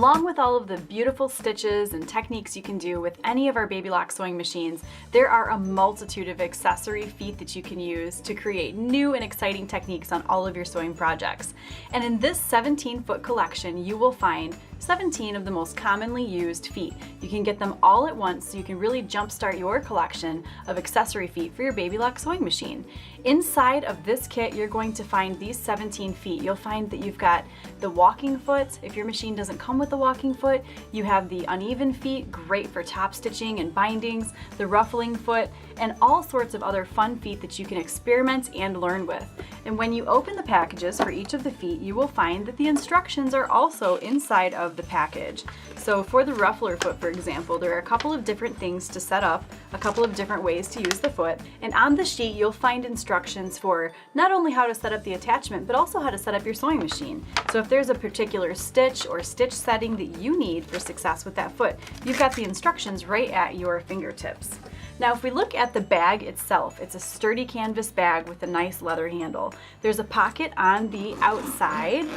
Along with all of the beautiful stitches and techniques you can do with any of our Baby Lock sewing machines, there are a multitude of accessory feet that you can use to create new and exciting techniques on all of your sewing projects. And in this 17-foot collection, you will find 17 of the most commonly used feet. You can get them all at once so you can really jumpstart your collection of accessory feet for your Baby Lock sewing machine. Inside of this kit, you're going to find these 17 feet. You'll find that you've got the walking foot. If your machine doesn't come with the walking foot, you have the uneven feet, great for top stitching and bindings, the ruffling foot, and all sorts of other fun feet that you can experiment and learn with. And when you open the packages for each of the feet, you will find that the instructions are also inside of the package. So for the ruffler foot, for example, there are a couple of different things to set up, a couple of different ways to use the foot, and on the sheet you'll find instructions for not only how to set up the attachment, but also how to set up your sewing machine. So if there's a particular stitch or stitch setting that you need for success with that foot, you've got the instructions right at your fingertips. Now if we look at the bag itself, it's a sturdy canvas bag with a nice leather handle. There's a pocket on the outside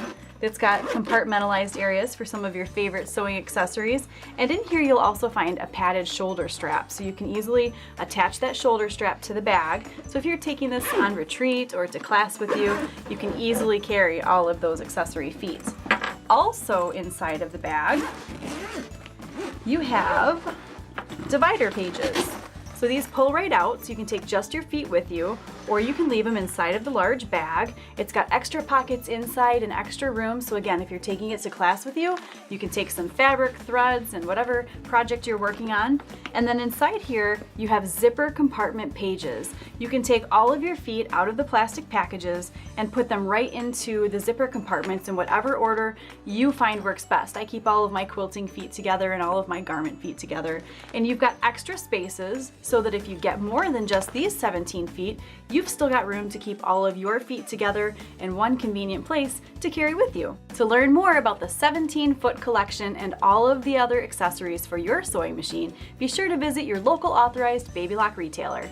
that's got compartmentalized areas for some of your favorite sewing accessories. And in here you'll also find a padded shoulder strap, so you can easily attach that shoulder strap to the bag. So if you're taking this on retreat or to class with you, you can easily carry all of those accessory feet. Also inside of the bag, you have divider pages. So these pull right out, so you can take just your feet with you, or you can leave them inside of the large bag. It's got extra pockets inside and extra room, so again, if you're taking it to class with you, you can take some fabric, threads, and whatever project you're working on. And then inside here, you have zipper compartment pages. You can take all of your feet out of the plastic packages and put them right into the zipper compartments in whatever order you find works best. I keep all of my quilting feet together and all of my garment feet together. And you've got extra spaces so that if you get more than just these 17 feet, you've still got room to keep all of your feet together in one convenient place to carry with you. To learn more about the 17-foot collection and all of the other accessories for your sewing machine, be sure to visit your local authorized Baby Lock retailer.